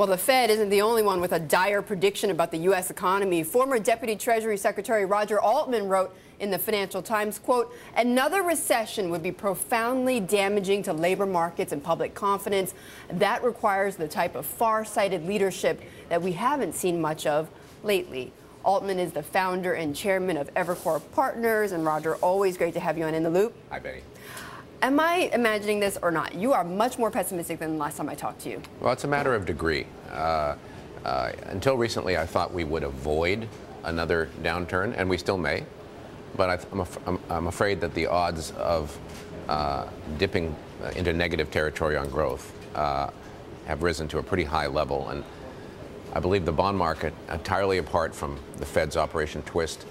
Well, the Fed isn't the only one with a dire prediction about the U.S. economy. Former Deputy Treasury Secretary Roger Altman wrote in the Financial Times, quote, "Another recession would be profoundly damaging to labor markets and public confidence. That requires the type of far-sighted leadership that we haven't seen much of lately." Altman is the founder and chairman of Evercore Partners. And Roger, always great to have you on In the Loop. Hi, Betty. Am I imagining this or not? You are much more pessimistic than the last time I talked to you. Well, it's a matter of degree. Until recently, I thought we would avoid another downturn, and we still may. But I'm afraid that the odds of dipping into negative territory on growth have risen to a pretty high level. And I believe the bond market, entirely apart from the Fed's Operation Twist,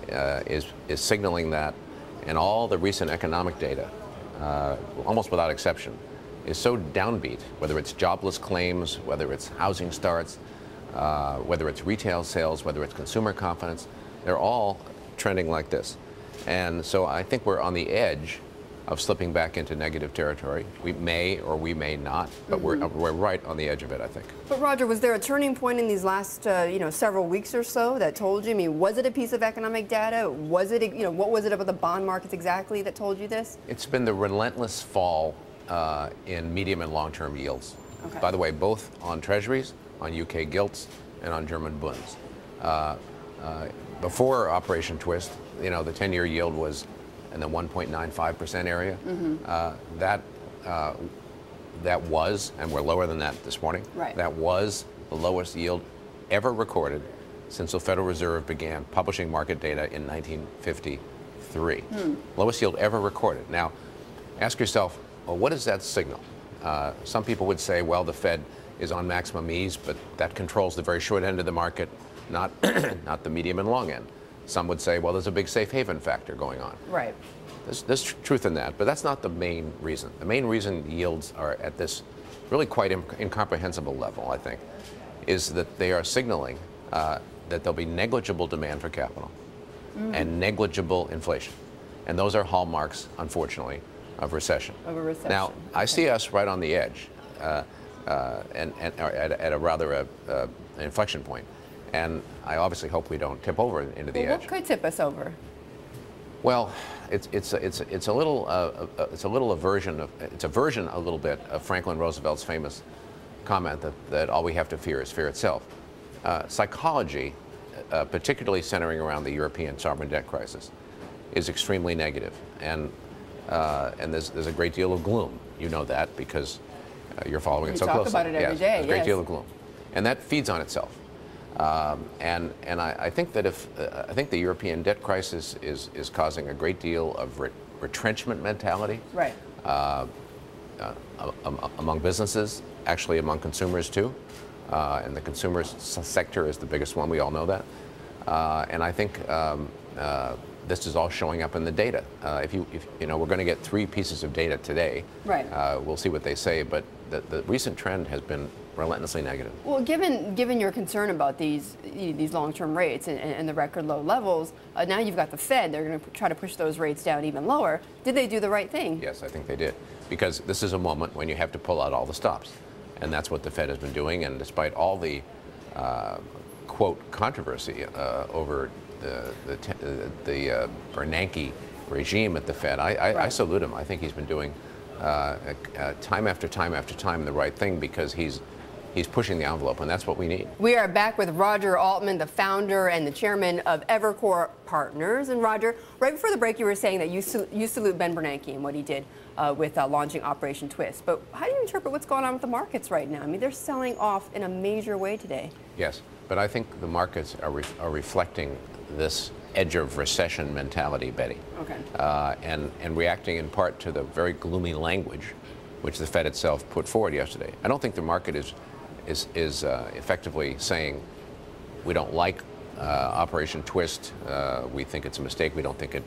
is signaling that. And all the recent economic data, almost without exception, is so downbeat, whether it's jobless claims, whether it's housing starts, whether it's retail sales, whether it's consumer confidence, they're all trending like this. And so I think we're on the edge of slipping back into negative territory. We may or we may not, but we're right on the edge of it, I think. But Roger, was there a turning point in these last several weeks or so that told you? I mean, was it a piece of economic data? Was it, what was it about the bond markets exactly that told you this? It's been the relentless fall in medium and long-term yields. Okay. By the way, both on Treasuries, on UK gilts, and on German bunds. Before Operation Twist, the 10-year yield was in the 1.95% area. That was, and we're lower than that this morning. Right. That was the lowest yield ever recorded since the Federal Reserve began publishing market data in 1953. Lowest yield ever recorded. Now, ask yourself, well, what does that signal? Some people would say, well, the Fed is on maximum ease, but that controls the very short end of the market, not not the medium and long end. Some would say, well, there's a big safe haven factor going on. Right. There's truth in that, but that's not the main reason. The main reason yields are at this really quite incomprehensible level, I think, is that they are signaling that there'll be negligible demand for capital and negligible inflation. And those are hallmarks, unfortunately, of recession. Of a recession. Now, I see us right on the edge and at a rather an inflection point. And I obviously hope we don't tip over into the edge. What could tip us over? Well, it's a little aversion of, it's a version a little bit of Franklin Roosevelt's famous comment that all we have to fear is fear itself. Psychology, particularly centering around the European sovereign debt crisis, is extremely negative, and there's a great deal of gloom. You know that because you're following it so closely. We talk about it every day. There's a great deal of gloom, and that feeds on itself. And I think that I think the European debt crisis is causing a great deal of retrenchment mentality. Right. Among businesses, actually among consumers too. And the consumer sector is the biggest one. We all know that. And I think this is all showing up in the data. We're going to get 3 pieces of data today. Right. We'll see what they say, but the recent trend has been relentlessly negative. Well, given your concern about these long-term rates and the record low levels, now you've got the Fed. They're going to try to push those rates down even lower. Did they do the right thing? Yes, I think they did, because this is a moment when you have to pull out all the stops, and that's what the Fed has been doing. And despite all the quote controversy over the Bernanke regime at the Fed, I salute him. I think he's been doing time after time after time the right thing, because he's pushing the envelope, and that's what we need. We are back with Roger Altman, the founder and the chairman of Evercore Partners. And Roger, right before the break, you were saying that you salute Ben Bernanke and what he did with launching Operation Twist. But how do you interpret what's going on with the markets right now? I mean, they're selling off in a major way today. Yes, but I think the markets are reflecting this edge of recession mentality, Betty. Okay. And reacting in part to the very gloomy language which the Fed itself put forward yesterday. I don't think the market is effectively saying we don't like Operation Twist. We think it's a mistake. We don't think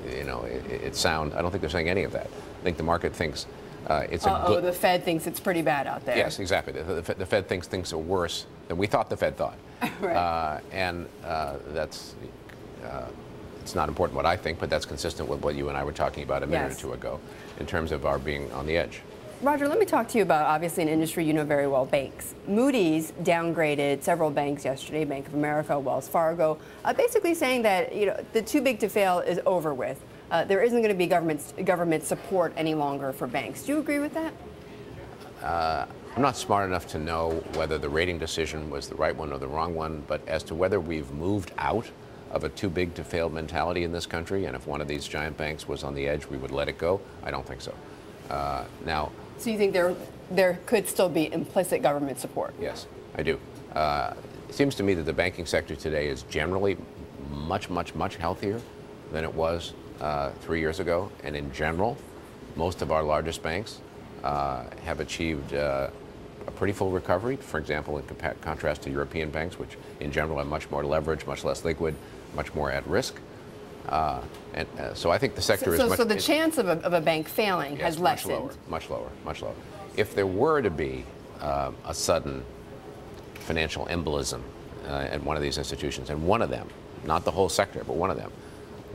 it's sound. I don't think they're saying any of that. I think the market thinks it's a good. The Fed thinks it's pretty bad out there. Yes, exactly. The Fed thinks things are worse than we thought the Fed thought. Right. And that's. It's not important what I think, but that's consistent with what you and I were talking about a minute or two ago in terms of our being on the edge. Roger, let me talk to you about, obviously, an industry you know very well, banks. Moody's downgraded several banks yesterday, Bank of America, Wells Fargo, basically saying that the too big to fail is over with. There isn't going to be government support any longer for banks. Do you agree with that? I'm not smart enough to know whether the rating decision was the right one or the wrong one, but as to whether we've moved out of a too big to fail mentality in this country, and if one of these giant banks was on the edge, we would let it go, I don't think so. Now, so you think there could still be implicit government support? Yes, I do. It seems to me that the banking sector today is generally much healthier than it was 3 years ago, and in general, most of our largest banks have achieved a pretty full recovery. For example, in contrast to European banks, which in general are much more leveraged, much less liquid, much more at risk. So I think the sector is much... So the chance of a bank failing has lessened? Much lower. If there were to be a sudden financial embolism at one of these institutions, and one of them, not the whole sector, but one of them,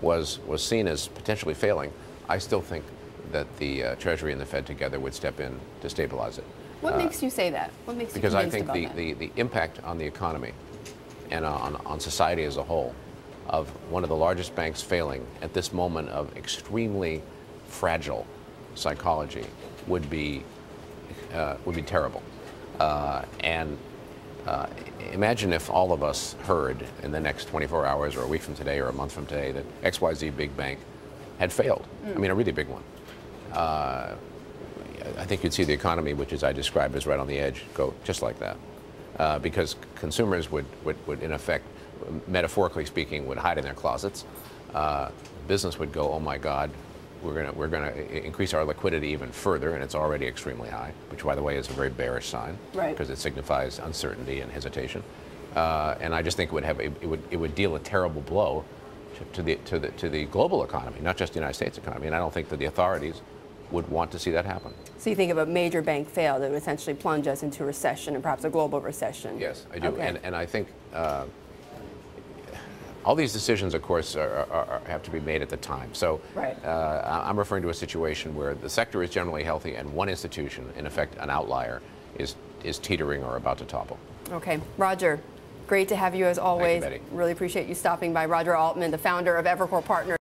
was seen as potentially failing, I still think that the Treasury and the Fed together would step in to stabilize it. What makes you say that? What makes you Because I convinced think about the impact on the economy and on society as a whole of one of the largest banks failing at this moment of extremely fragile psychology would be terrible. Imagine if all of us heard in the next 24 hours or a week from today or a month from today that XYZ big bank had failed. I mean, a really big one. I think you'd see the economy, which as I described as right on the edge, go just like that. Because consumers would in effect, metaphorically speaking, would hide in their closets. Business would go, oh my God, we're gonna increase our liquidity even further, and it's already extremely high, which by the way is a very bearish sign, because it signifies uncertainty and hesitation. And I just think it would deal a terrible blow to the global economy, not just the United States economy. And I don't think that the authorities would want to see that happen. So you think if a major bank failed, it would essentially plunge us into recession, and perhaps a global recession? Yes, I do. Okay. And I think all these decisions, of course, have to be made at the time. So I'm referring to a situation where the sector is generally healthy and one institution, in effect an outlier, is teetering or about to topple. Okay. Roger, great to have you as always. Thank you, Betty. Really appreciate you stopping by. Roger Altman, the founder of Evercore Partners.